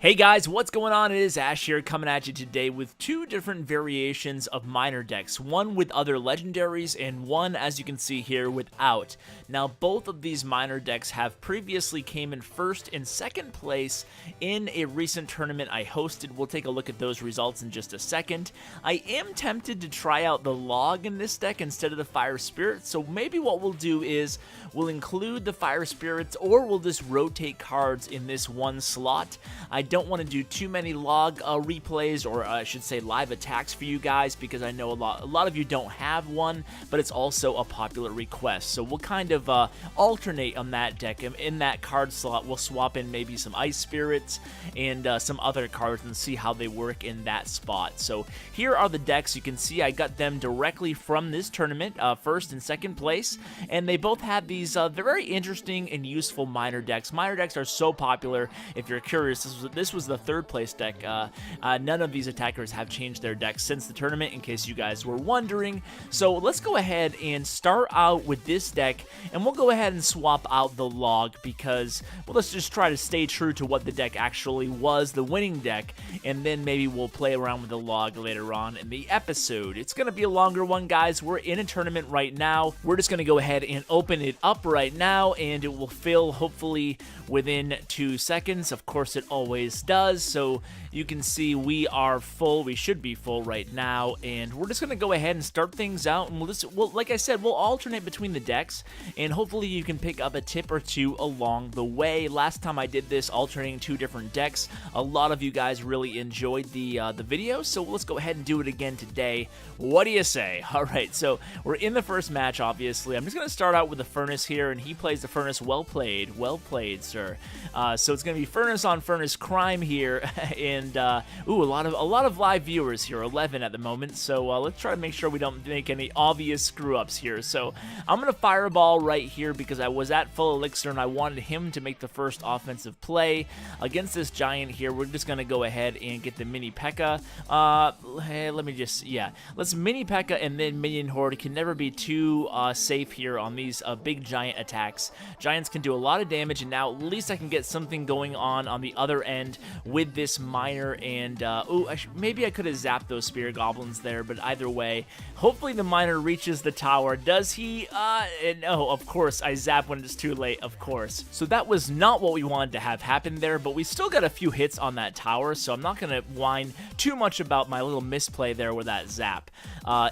Hey guys, what's going on? It is Ash here coming at you today with two different variations of minor decks. One with other legendaries and one, as you can see here, without. Now both of these minor decks have previously came in first and second place in a recent tournament I hosted. We'll take a look at those results in just a second. I am tempted to try out the log in this deck instead of the fire spirits, so maybe what we'll do is we'll include the fire spirits or we'll just rotate cards in this one slot. I don't want to do too many log replays, or I should say live attacks for you guys, because I know a lot of you don't have one, but it's also a popular request. So we'll kind of alternate on that deck. In that card slot, we'll swap in maybe some ice spirits and some other cards and see how they work in that spot. So here are the decks. You can see I got them directly from this tournament, first and second place, and they both had these they're very interesting and useful minor decks. Minor decks are so popular. If you're curious, this was the third place deck. None of these attackers have changed their decks since the tournament, in case you guys were wondering. So let's go ahead and start out with this deck, and we'll go ahead and swap out the log because, well, let's just try to stay true to what the deck actually was, the winning deck, and then maybe we'll play around with the log later on in the episode. It's going to be a longer one, guys. We're in a tournament right now. We're just going to go ahead and open it up right now, and it will fill hopefully within 2 seconds. Of course, it always does. So you can see we are full. We should be full right now, and we're just going to go ahead and start things out, and we'll, like I said, we'll alternate between the decks, and hopefully you can pick up a tip or two along the way. Last time I did this, alternating 2 different decks, a lot of you guys really enjoyed the video, so let's go ahead and do it again today. What do you say? All right, so we're in the first match, obviously. I'm just going to start out with the Furnace here, and he plays the Furnace. Well played, sir. So it's going to be Furnace on Furnace Crime here, and ooh, a lot of live viewers here, 11 at the moment. So let's try to make sure we don't make any obvious screw ups here. So I'm gonna fireball right here because I was at full elixir and I wanted him to make the first offensive play against this giant here. We're just gonna go ahead and get the mini P.E.K.K.A. Hey, let's mini P.E.K.K.A. and then minion horde. Can never be too safe here on these big giant attacks. Giants can do a lot of damage, and now at least I can get something going on the other end with this minor, and ooh, maybe I could have zapped those spear goblins there, but either way, hopefully the minor reaches the tower. Does he? No, of course, I zap when it's too late, of course. So that was not what we wanted to have happen there, but we still got a few hits on that tower, so I'm not going to whine too much about my little misplay there with that zap.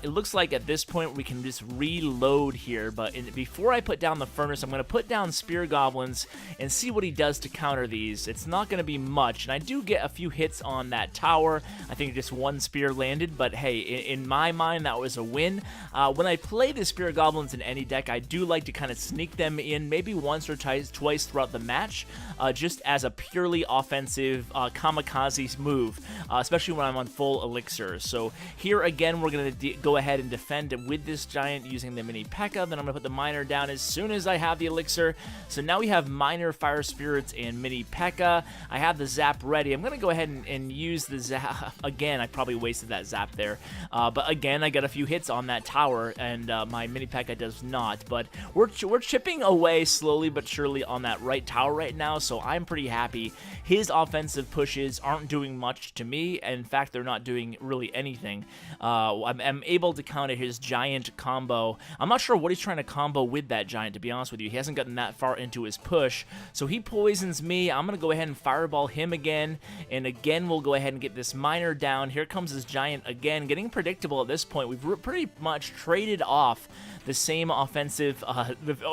It looks like at this point we can just reload here, but before I put down the Furnace, I'm going to put down spear goblins and see what he does to counter these. It's not going to be much, and I do get a few hits on that tower. I think just one spear landed, but hey, in my mind, that was a win. When I play the spear goblins in any deck, I do like to kind of sneak them in maybe once or twice throughout the match, just as a purely offensive kamikaze move, especially when I'm on full elixir. So here again, we're going to go ahead and defend with this giant using the mini P.E.K.K.A. Then I'm going to put the minor down as soon as I have the elixir. So now we have minor, fire spirits, and mini P.E.K.K.A. I have the zap ready. I'm going to go ahead and use the zap. Again, I probably wasted that zap there. But again, I got a few hits on that tower, and my mini P.E.K.K.A. does not. But we're chipping away slowly but surely on that right tower right now, so I'm pretty happy. His offensive pushes aren't doing much to me. In fact, they're not doing really anything. I'm able to counter his giant combo. I'm not sure what he's trying to combo with that giant, to be honest with you. He hasn't gotten that far into his push, so he poisons me. I'm going to go ahead and fireball him again, and again, we'll go ahead and get this minor down. Here comes his giant again, getting predictable at this point. We've pretty much traded off the same offensive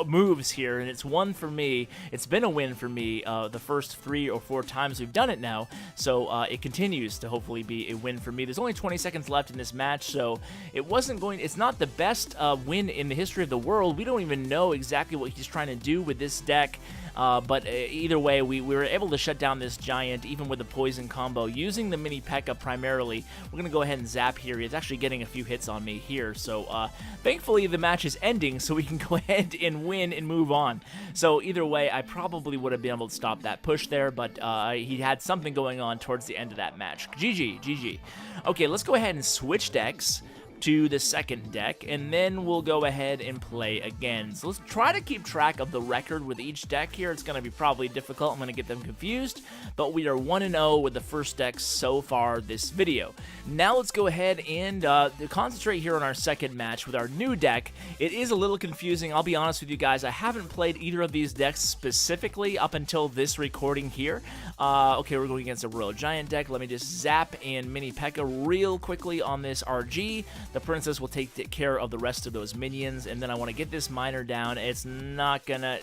moves here, and it's one for me. It's been a win for me the first 3 or 4 times we've done it now, so it continues to hopefully be a win for me. There's only 20 seconds left in this match, so it's not the best win in the history of the world. We don't even know exactly what he's trying to do with this deck. But either way, we were able to shut down this giant, even with the poison combo, using the mini P.E.K.K.A. primarily. We're going to go ahead and zap here. He's actually getting a few hits on me here, so thankfully the match is ending, so we can go ahead and win and move on. So either way, I probably would have been able to stop that push there, but he had something going on towards the end of that match. GG. Okay, let's go ahead and switch decks. to the second deck, and then we'll go ahead and play again. So let's try to keep track of the record with each deck here. It's going to be probably difficult. I'm going to get them confused, but we are 1-0 with the first deck so far this video. Now let's go ahead and concentrate here on our second match with our new deck. It is a little confusing, I'll be honest with you guys. I haven't played either of these decks specifically up until this recording here. Okay, we're going against a Royal Giant deck. Let me just zap and Mini P.E.K.K.A. real quickly on this RG. The Princess will take care of the rest of those minions, and then I want to get this miner down. It's not gonna...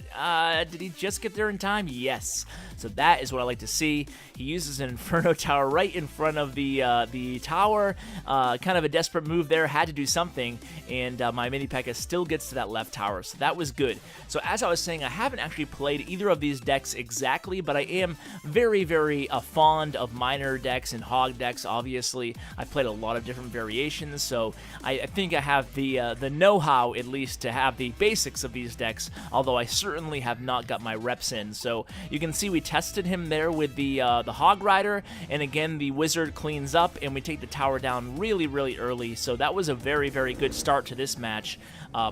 did he just get there in time? Yes. So that is what I like to see. He uses an Inferno Tower right in front of the tower. Kind of a desperate move there. Had to do something, and my Mini P.E.K.K.A. still gets to that left tower, so that was good. So as I was saying, I haven't actually played either of these decks exactly, but I am very, very fond of miner decks and hog decks, obviously. I've played a lot of different variations, so I think I have the know-how, at least, to have the basics of these decks, although I certainly have not got my reps in. So you can see we tested him there with the Hog Rider, and again, the Wizard cleans up, and we take the tower down really, really early, so that was a very, very good start to this match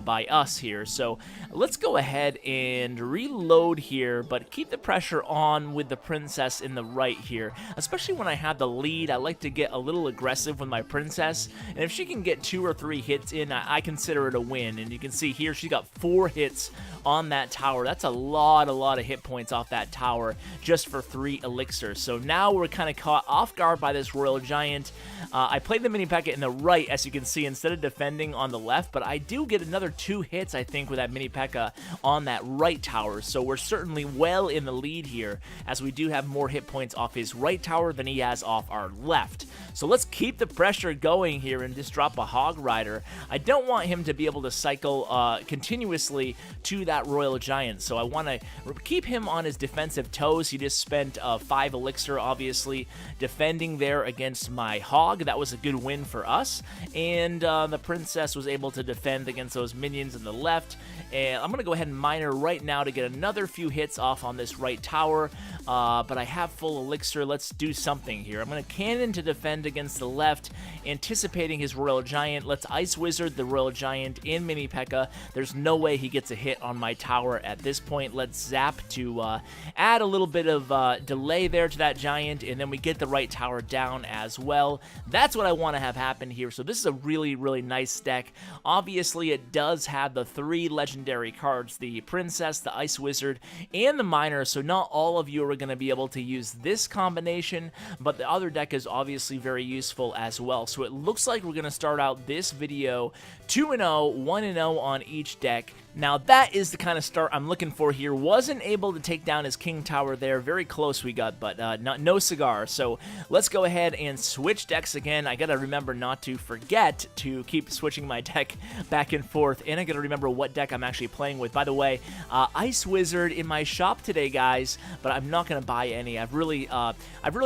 by us here. So let's go ahead and reload here, but keep the pressure on with the Princess in the right here. Especially when I have the lead, I like to get a little aggressive with my Princess, and if she can get 2 or 3 hits in, I consider it a win. And you can see here she's got 4 hits on that tower. That's a lot of hit points off that tower just for 3 elixirs. So now we're kind of caught off guard by this Royal Giant. I played the Mini P.E.K.K.A. in the right, as you can see, instead of defending on the left, but I do get another 2 hits, I think, with that Mini P.E.K.K.A. on that right tower. So we're certainly well in the lead here, as we do have more hit points off his right tower than he has off our left. So let's keep the pressure going here and just drop a Hog Rider. I don't want him to be able to cycle continuously to that Royal Giant, so I want to keep him on his defensive toes. He just spent 5 elixir, obviously, defending there against my Hog. That was a good win for us, and the Princess was able to defend against those minions on the left, and I'm going to go ahead and miner right now to get another few hits off on this right tower, but I have full elixir. Let's do something here. I'm going to cannon to defend against the left, anticipating his Royal Giant. Let's Ice Wizard the Royal Giant in Mini P.E.K.K.A. There's no way he gets a hit on my tower at this point. Let's zap to add a little bit of delay there to that Giant, and then we get the right tower down as well. That's what I want to have happen here. So this is a really, really nice deck. Obviously, it does have the 3 legendary cards, the Princess, the Ice Wizard, and the Miner, so not all of you are going to be able to use this combination, but the other deck is obviously very useful as well. So it looks like we're going to start out this video 2-0, 1-0 on each deck. Now that is the kind of start I'm looking for here. Wasn't able to take down his King Tower there. Very close we got, but no cigar. So let's go ahead and switch decks again. I gotta remember not to forget to keep switching my deck back and forth, and I gotta remember what deck I'm actually playing with. By the way, Ice Wizard in my shop today, guys, but I'm not gonna buy any. I've really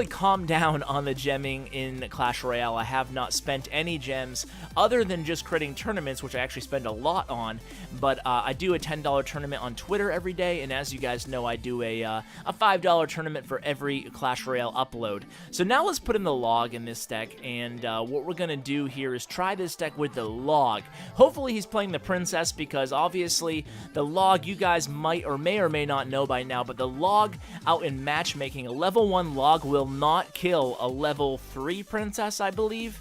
calmed down on the gemming in Clash Royale. I have not spent any gems other than just critting tournaments, which I actually spend a lot on, but I do a $10 tournament on Twitter every day, and as you guys know, I do a $5 tournament for every Clash Royale upload. So now let's put in the log in this deck, and what we're going to do here is try this deck with the log. Hopefully he's playing the Princess, because obviously the log, you guys might or may not know by now, but the log out in matchmaking, a level 1 log will not kill a level 3 Princess, I believe.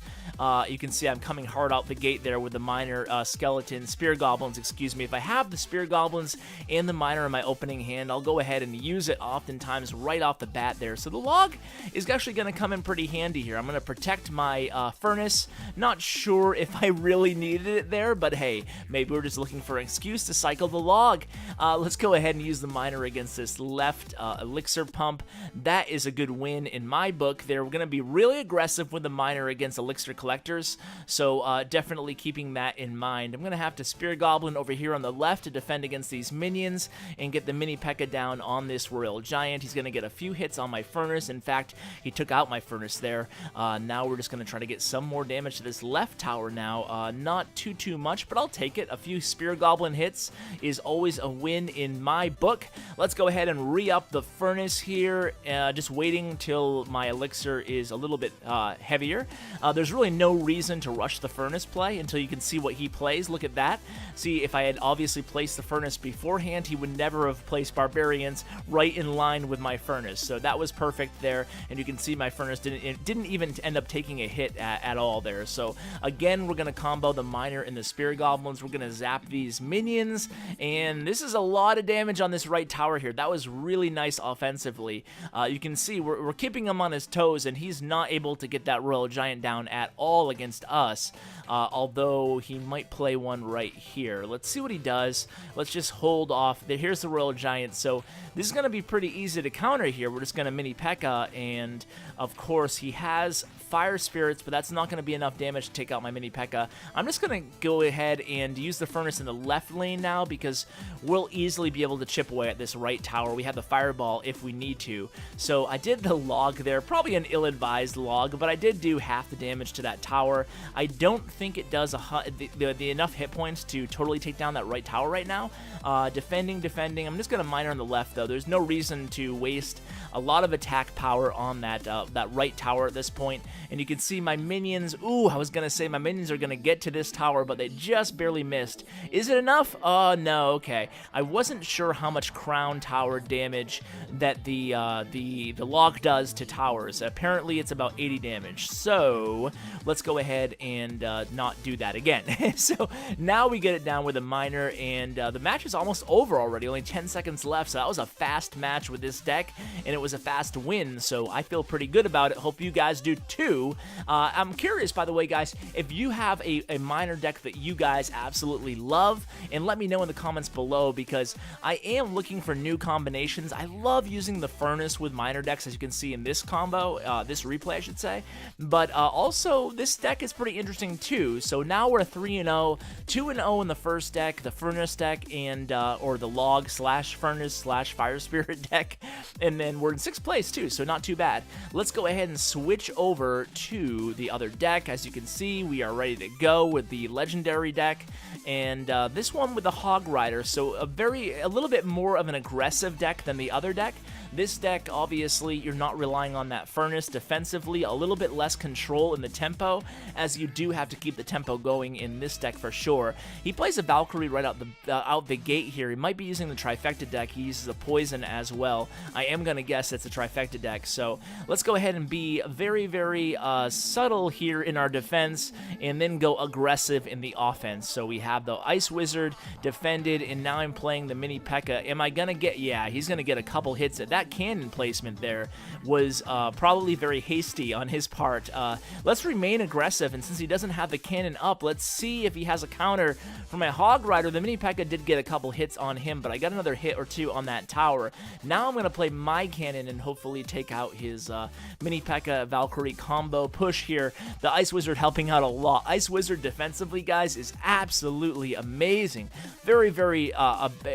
You can see I'm coming hard out the gate there with the Miner Skeleton, Spear Goblins, excuse me. If I have the Spear Goblins and the Miner in my opening hand, I'll go ahead and use it oftentimes right off the bat there. So the log is actually going to come in pretty handy here. I'm going to protect my Furnace. Not sure if I really needed it there, but hey, maybe we're just looking for an excuse to cycle the log. Let's go ahead and use the Miner against this left Elixir Pump. That is a good win in my book there. We're going to be really aggressive with the Miner against Elixir Collectors, so definitely keeping that in mind. I'm going to have to Spear Goblin over here on the left to defend against these minions and get the Mini P.E.K.K.A. down on this Royal Giant. He's going to get a few hits on my Furnace. In fact, he took out my Furnace there. Now we're just going to try to get some more damage to this left tower now. Not too much, but I'll take it. A few Spear Goblin hits is always a win in my book. Let's go ahead and re-up the Furnace here, just waiting till my Elixir is a little bit heavier. There's really no reason to rush the furnace play until you can see what he plays. Look at that. See, if I had obviously placed the furnace beforehand, he would never have placed barbarians right in line with my furnace. So that was perfect there, and you can see my furnace didn't even end up taking a hit at all there. So again, we're going to combo the miner and the spear goblins. We're going to zap these minions, and this is a lot of damage on this right tower here. That was really nice offensively. You can see we're keeping him on his toes, and he's not able to get that Royal Giant down at all against us, although he might play one right here. Let's see what he does. Let's just hold off. Here's the Royal Giant, so this is going to be pretty easy to counter here. We're just going to mini P.E.K.K.A, and of course he has Fire Spirits, but that's not going to be enough damage to take out my mini P.E.K.K.A. I'm just going to go ahead and use the furnace in the left lane now, because we'll easily be able to chip away at this right tower. We have the Fireball if we need to. So I did the log there, probably an ill-advised log, but I did do half the damage to that tower. I don't think it does the enough hit points to totally take down that right tower right now. Defending. I'm just going to miner on the left, though. There's no reason to waste a lot of attack power on that right tower at this point. And you can see my minions. Ooh, I was going to say my minions are going to get to this tower, but they just barely missed. Is it enough? Oh, no. Okay. I wasn't sure how much crown tower damage that the log does to towers. Apparently, it's about 80 damage. So let's go ahead and not do that again. So now we get it down with a miner, and the match is almost over already. Only 10 seconds left. So that was a fast match with this deck, and it was a fast win. So I feel pretty good about it. Hope you guys do too. I'm curious, by the way, guys, if you have a miner deck that you guys absolutely love, and let me know in the comments below, because I am looking for new combinations. I love using the furnace with miner decks, as you can see in this combo, this replay, I should say. But also, this deck is pretty interesting too. So now we're 3-0, 2-0 in the first deck, the furnace deck, and or the log slash furnace slash fire spirit deck, and then we're in 6th place too, so not too bad. Let's go ahead and switch over to the other deck. As you can see, we are ready to go with the legendary deck, and this one with the Hog Rider, so a little bit more of an aggressive deck than the other deck. This deck, obviously, you're not relying on that furnace defensively, a little bit less control in the tempo, as you do have to keep the tempo going in this deck for sure. He plays a Valkyrie right out the gate here. He might be using the Trifecta deck. He uses a Poison as well. I am going to guess it's a Trifecta deck, so let's go ahead and be very, very subtle here in our defense, and then go aggressive in the offense. So we have the Ice Wizard defended, and now I'm playing the mini P.E.K.K.A. Am I going to get... Yeah, he's going to get a couple hits at that. Cannon placement there was probably very hasty on his part. Let's remain aggressive, and since he doesn't have the cannon up, let's see if he has a counter for my Hog Rider. The mini P.E.K.K.A. did get a couple hits on him, but I got another hit or two on that tower. Now I'm going to play my cannon and hopefully take out his mini P.E.K.K.A. Valkyrie combo push here. The Ice Wizard helping out a lot. Ice Wizard defensively, guys, is absolutely amazing. Very, very,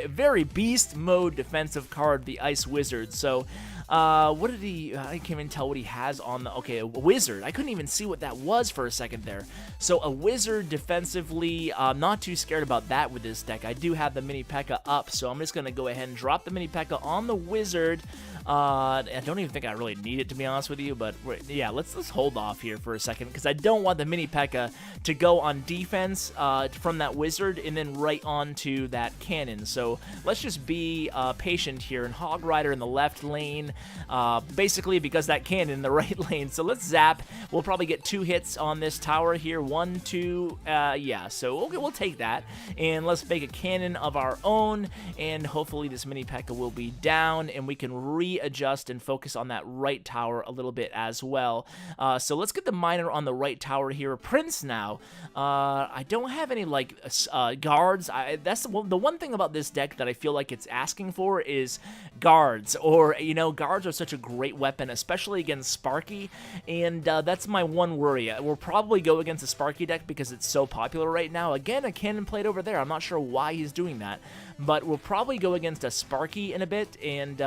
very beast mode defensive card, the Ice Wizard. So, what did he... I can't even tell what he has on the... Okay, a Wizard. I couldn't even see what that was for a second there. So, a Wizard defensively, not too scared about that with this deck. I do have the mini P.E.K.K.A. up, so I'm just going to go ahead and drop the mini P.E.K.K.A. on the Wizard. I don't even think I really need it, to be honest with you, but yeah, let's hold off here for a second, because I don't want the mini P.E.K.K.A. to go on defense from that Wizard and then right onto that cannon. So let's just be patient here, and Hog Rider in the left lane, basically because that cannon in the right lane. So let's zap. We'll probably get 2 hits on this tower here. 1, 2, yeah, so okay, we'll take that, and let's make a cannon of our own, and hopefully this mini P.E.K.K.A. will be down, and we can readjust and focus on that right tower a little bit as well. So let's get the miner on the right tower here. Prince now. I don't have any like guards. That's the one thing about this deck that I feel like it's asking for is guards, or you know, guards are such a great weapon, especially against Sparky, and that's my one worry. We'll probably go against a Sparky deck because it's so popular right now. Again, a cannon plate over there. I'm not sure why he's doing that, but we'll probably go against a Sparky in a bit, and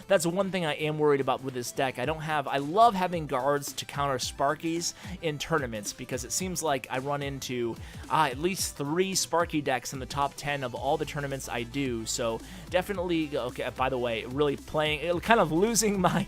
that's one thing I am worried about with this deck. I love having guards to counter Sparkies in tournaments, because it seems like I run into at least 3 Sparky decks in the top 10 of all the tournaments I do. So definitely, okay, by the way, really playing, kind of losing my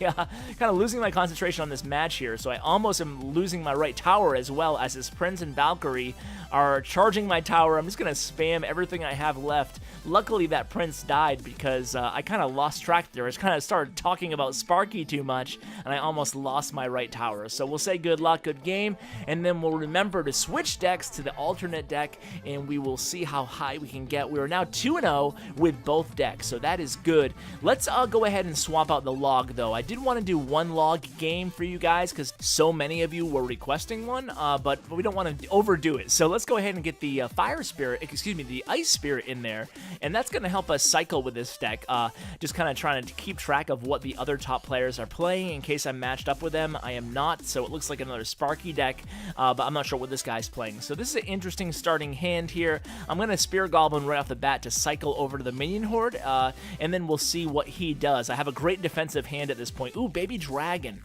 concentration on this match here. So I almost am losing my right tower as well, as his Prince and Valkyrie are charging my tower. I'm just gonna spam everything I have left. Luckily that Prince died because I kind of lost track there. I just kind of started talking about Sparky too much, and I almost lost my right tower. So we'll say good luck, good game, and then we'll remember to switch decks to the alternate deck, and we will see how high we can get. We are now 2-0 with both decks, so that is good. Let's go ahead and swap out the log, though. I did want to do one log game for you guys because so many of you were requesting one, but we don't want to overdo it. So let's go ahead and get the the Ice Spirit in there, and that's going to help us cycle with this deck. Just kind of trying to keep track of what the other top players are playing in case I'm matched up with them. I am not, so it looks like another Sparky deck, but I'm not sure what this guy's playing. So this is an interesting starting hand here. I'm going to Spear Goblin right off the bat to cycle over to the Minion Horde, and then we'll see what he does. I have a great defensive hand at this point. Ooh, Baby Dragon.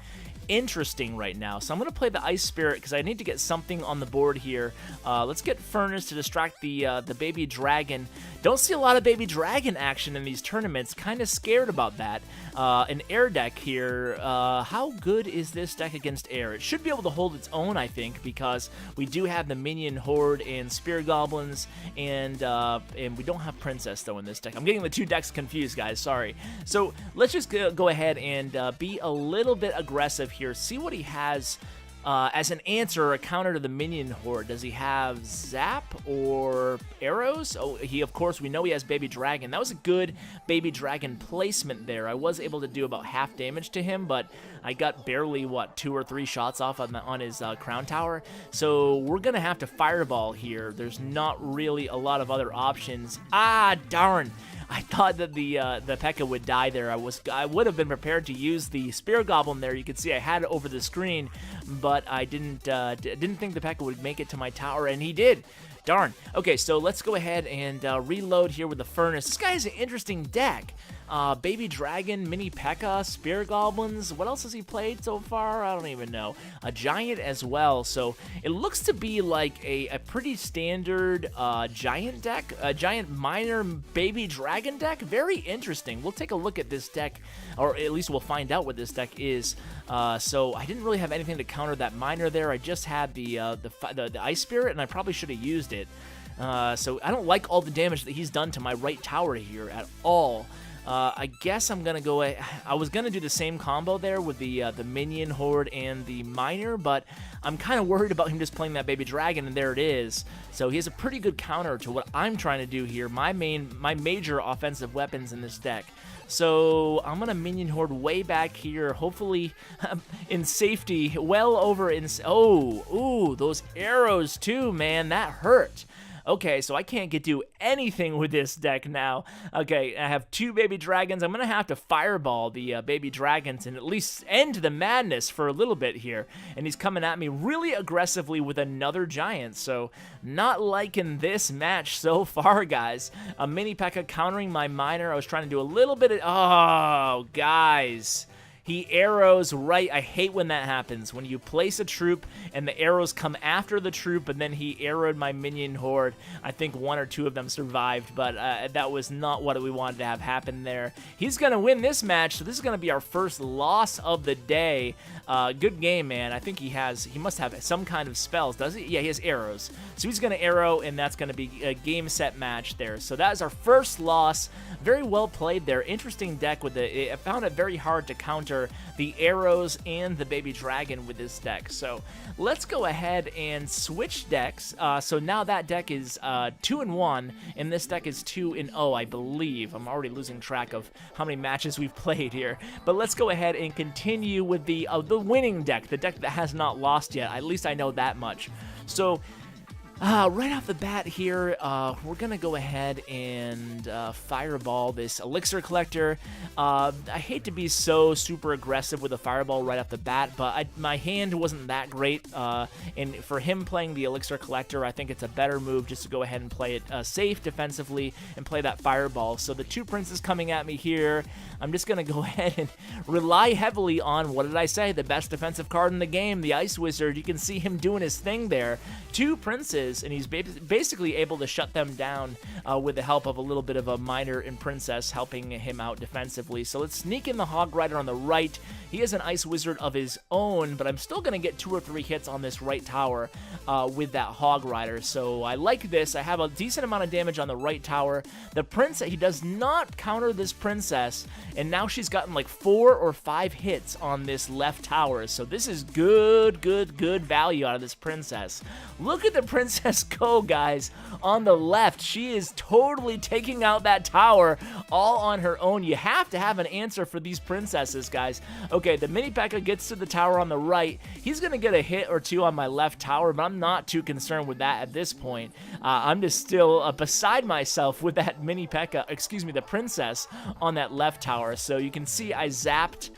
Interesting right now. So I'm going to play the Ice Spirit because I need to get something on the board here. Let's get Furnace to distract the Baby Dragon. Don't see a lot of Baby Dragon action in these tournaments. Kind of scared about that. An air deck here. How good is this deck against air? It should be able to hold its own, I think, because we do have the Minion Horde and Spear Goblins, and we don't have Princess, though, in this deck. I'm getting the two decks confused, guys. Sorry. So let's just go ahead and be a little bit aggressive here. See what he has as an answer or a counter to the Minion Horde. Does he have Zap or Arrows? Oh, of course, we know he has Baby Dragon. That was a good Baby Dragon placement there. I was able to do about half damage to him, but I got barely, 2 or 3 shots off on his Crown Tower. So we're going to have to Fireball here. There's not really a lot of other options. Ah, darn. I thought that the P.E.K.K.A would die there. I would have been prepared to use the Spear Goblin there. You can see I had it over the screen, but I didn't think the P.E.K.K.A would make it to my tower, and he did. Darn. Okay, so let's go ahead and reload here with the Furnace. This guy has an interesting deck. Baby Dragon, Mini P.E.K.K.A, Spear Goblins. What else has he played so far? I don't even know. A Giant as well. So it looks to be like a pretty standard Giant deck. A Giant Minor Baby Dragon deck. Very interesting. We'll take a look at this deck, or at least we'll find out what this deck is. So I didn't really have anything to counter that Minor there. I just had the Ice Spirit, and I probably should have used it. So I don't like all the damage that he's done to my right tower here at all. I guess I'm gonna go. I was gonna do the same combo there with the Minion Horde and the Minor, but I'm kind of worried about him just playing that Baby Dragon, and there it is. So he has a pretty good counter to what I'm trying to do here. My major offensive weapons in this deck. So I'm gonna Minion Horde way back here, hopefully in safety, well over in. Ooh, those arrows too, man, that hurt. Okay, so I can't do anything with this deck now. Okay, I have 2 Baby Dragons. I'm going to have to Fireball the Baby Dragons and at least end the madness for a little bit here. And he's coming at me really aggressively with another Giant, so not liking this match so far, guys. A Mini P.E.K.K.A countering my Minor. I was trying to do a little bit of... Oh, guys. He arrows right. I hate when that happens. When you place a troop and the arrows come after the troop, and then he arrowed my Minion Horde. I think 1 or 2 of them survived, but that was not what we wanted to have happen there. He's going to win this match, so this is going to be our first loss of the day. Good game, man. I think he must have some kind of spells, does he? Yeah, he has arrows. So he's going to arrow, and that's going to be a game set match there. So that is our first loss. Very well played there. Interesting deck with I found it very hard to counter the arrows and the Baby Dragon with this deck. So let's go ahead and switch decks. So now that deck is 2-1, and this deck is 2-0, I believe. I'm already losing track of how many matches we've played here. But let's go ahead and continue with the winning deck, the deck that has not lost yet. At least I know that much. So right off the bat here, we're going to go ahead and Fireball this Elixir Collector. I hate to be so super aggressive with a Fireball right off the bat, but my hand wasn't that great. And for him playing the Elixir Collector, I think it's a better move just to go ahead and play it safe defensively and play that Fireball. So the 2 Princes coming at me here, I'm just going to go ahead and rely heavily on, what did I say, the best defensive card in the game, the Ice Wizard. You can see him doing his thing there. 2 Princes. is, and he's basically able to shut them down with the help of a little bit of a miner and princess helping him out defensively. So let's sneak in the Hog Rider on the right. He has an Ice Wizard of his own, but I'm still going to get 2 or 3 hits on this right tower with that Hog Rider. So I like this. I have a decent amount of damage on the right tower. The princess, he does not counter this princess, and now she's gotten like 4 or 5 hits on this left tower. So this is good value out of this princess. Look at the princess go, guys, on the left. She is totally taking out that tower all on her own. You have to have an answer for these princesses, guys. Okay, the mini P.E.K.K.A gets to the tower on the right. He's going to get a hit or 2 on my left tower, but I'm not too concerned with that at this point. I'm just still beside myself with that mini P.E.K.K.A, excuse me, the princess on that left tower. So you can see I zapped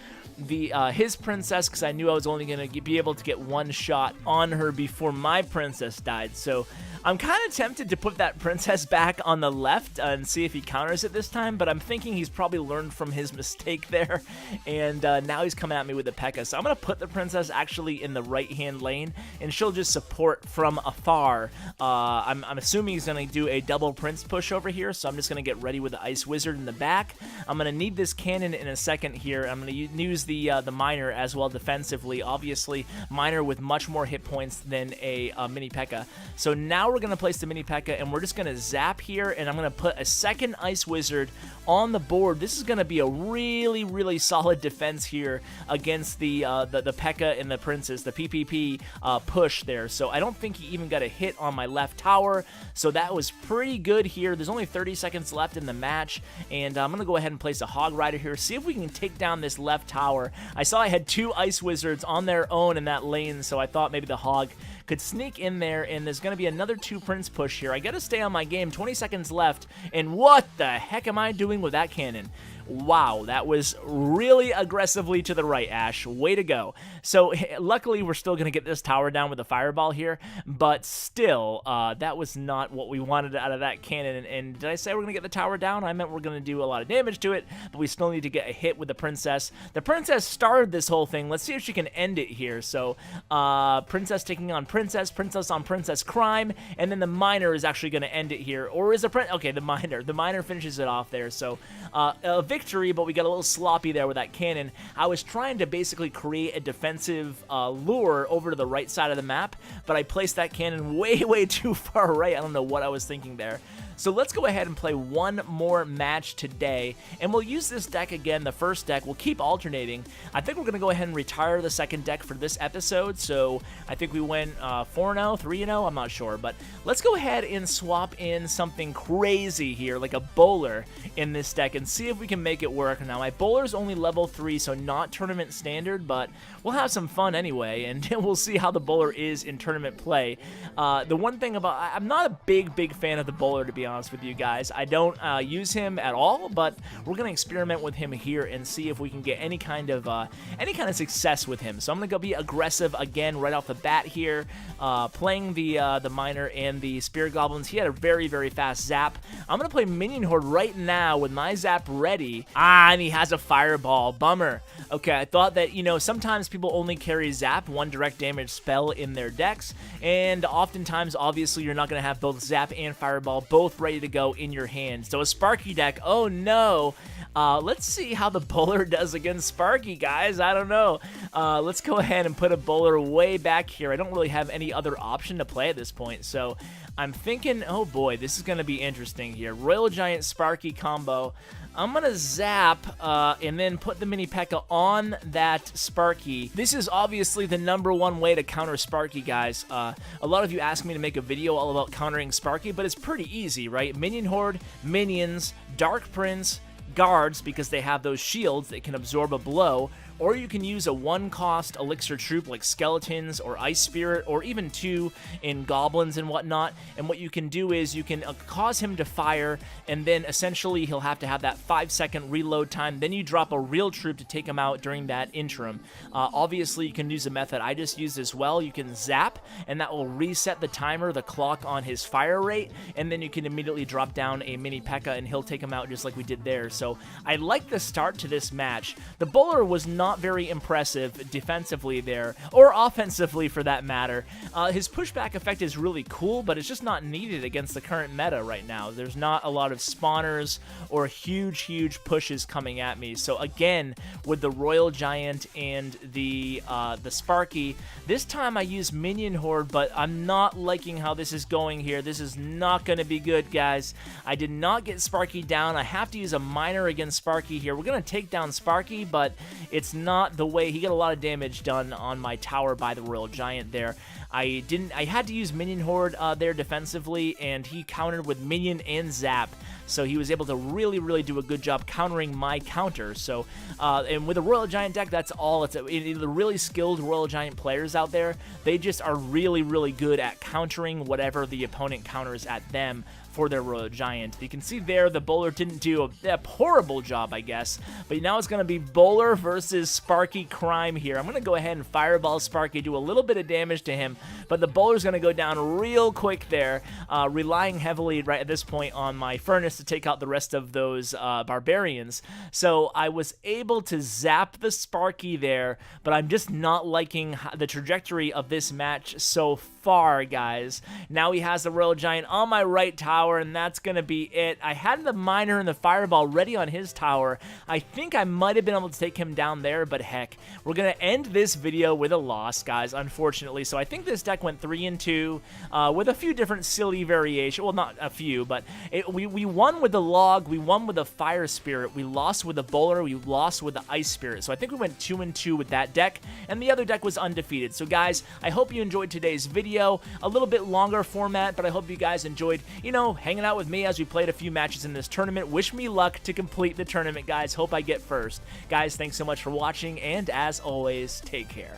his princess because I knew I was only going to be able to get 1 shot on her before my princess died. So I'm kind of tempted to put that princess back on the left and see if he counters it this time, but I'm thinking he's probably learned from his mistake there, and now he's coming at me with the P.E.K.K.A. So I'm going to put the princess actually in the right-hand lane, and she'll just support from afar. I'm assuming he's going to do a double prince push over here, so I'm just going to get ready with the Ice Wizard in the back. I'm going to need this cannon in a second here. I'm going to use the miner as well defensively. Obviously, miner with much more hit points than a mini P.E.K.K.A. So now we're going to place the mini P.E.K.K.A, and we're just going to zap here, and I'm going to put a second Ice Wizard on the board. This is going to be a really solid defense here against the P.E.K.K.A and the princess, the PPP push there. So I don't think he even got a hit on my left tower, so that was pretty good here. There's only 30 seconds left in the match, and I'm going to go ahead and place a Hog Rider here, see if we can take down this left tower. I saw I had 2 Ice Wizards on their own in that lane, so I thought maybe the Hog could sneak in there, and there's going to be another 2 Prince push here. I got to stay on my game. 20 seconds left, and what the heck am I doing with that cannon? Wow, that was really aggressively to the right, Ash. Way to go. So luckily, we're still going to get this tower down with a fireball here, but still, that was not what we wanted out of that cannon. And did I say we're going to get the tower down? I meant we're going to do a lot of damage to it, but we still need to get a hit with the princess. The princess started this whole thing. Let's see if she can end it here. So princess taking on princess, princess on princess crime, and then the miner is actually going to end it here. Or is the okay, the miner finishes it off there. So a victory, but we got a little sloppy there with that cannon. I was trying to basically create a defensive lure over to the right side of the map, but I placed that cannon way too far right. I don't know what I was thinking there. So let's go ahead and play one more match today, and we'll use this deck again, the first deck. We'll keep alternating. I think we're going to go ahead and retire the second deck for this episode, so I think we went 4-0, 3-0, I'm not sure, but let's go ahead and swap in something crazy here, like a bowler in this deck, and see if we can make it work. Now, my bowler's only level 3, so not tournament standard, but we'll have some fun anyway, and we'll see how the bowler is in tournament play. The one thing about, I'm not a big fan of the bowler, to be honest with you guys. I don't use him at all, but we're gonna experiment with him here and see if we can get any kind of success with him. So I'm gonna go be aggressive again right off the bat here, playing the miner and the spirit goblins. He had a very fast zap. I'm gonna play minion horde right now with my zap ready. And he has a fireball. Bummer. Okay, I thought that, you know, sometimes people only carry zap, one direct damage spell in their decks, and oftentimes obviously you're not gonna have both zap and fireball both ready to go in your hand. So a Sparky deck, oh no. Let's see how the bowler does against Sparky, guys. I don't know. Let's go ahead and put a bowler way back here. I don't really have any other option to play at this point, so I'm thinking, oh boy, this is going to be interesting here. Royal Giant Sparky combo. I'm going to zap and then put the mini P.E.K.K.A on that Sparky. This is obviously the #1 way to counter Sparky, guys. A lot of you ask me to make a video all about countering Sparky, but it's pretty easy, right? Minion Horde, minions, Dark Prince, guards, because they have those shields that can absorb a blow, or you can use a 1-cost elixir troop like skeletons or ice spirit, or even 2 in goblins and whatnot. And what you can do is you can cause him to fire, and then essentially he'll have to have that 5-second reload time. Then you drop a real troop to take him out during that interim. Obviously you can use a method I just used as well. You can zap, and that will reset the timer, the clock on his fire rate, and then you can immediately drop down a mini P.E.K.K.A and he'll take him out just like we did there. So I like the start to this match. The bowler was not not very impressive defensively there, or offensively for that matter. His pushback effect is really cool, but it's just not needed against the current meta right now. There's not a lot of spawners or huge pushes coming at me. So again, with the Royal Giant and the Sparky, this time I use Minion Horde, but I'm not liking how this is going here. This is not going to be good, guys. I did not get Sparky down. I have to use a miner against Sparky here. We're going to take down Sparky, but it's not the way. He got a lot of damage done on my tower by the Royal Giant there. I had to use Minion Horde there defensively, and he countered with Minion and Zap. So he was able to really do a good job countering my counter. So, and with a Royal Giant deck, that's all. The really skilled Royal Giant players out there, they just are really good at countering whatever the opponent counters at them for their Royal Giant. You can see there the bowler didn't do a horrible job, I guess, but now it's going to be bowler versus Sparky Crime here. I'm going to go ahead and fireball Sparky, do a little bit of damage to him, but the bowler's going to go down real quick there, relying heavily right at this point on my furnace to take out the rest of those barbarians. So I was able to zap the Sparky there, but I'm just not liking the trajectory of this match so far, guys. Now he has the Royal Giant on my right tower, and that's gonna be it. I had the miner and the fireball ready on his tower. I think I might have been able to take him down there, but heck, we're gonna end this video with a loss, guys, unfortunately. So I think this deck went 3-2 with a few different silly variations. Well, not a few, but we won with the log, we won with the fire spirit, we lost with the bowler, we lost with the ice spirit. So I think we went 2-2 with that deck, and the other deck was undefeated. So guys, I hope you enjoyed today's video. A little bit longer format, but I hope you guys enjoyed, you know, hanging out with me as we played a few matches in this tournament. Wish me luck to complete the tournament, guys. Hope I get first. Guys, thanks so much for watching, and as always, take care.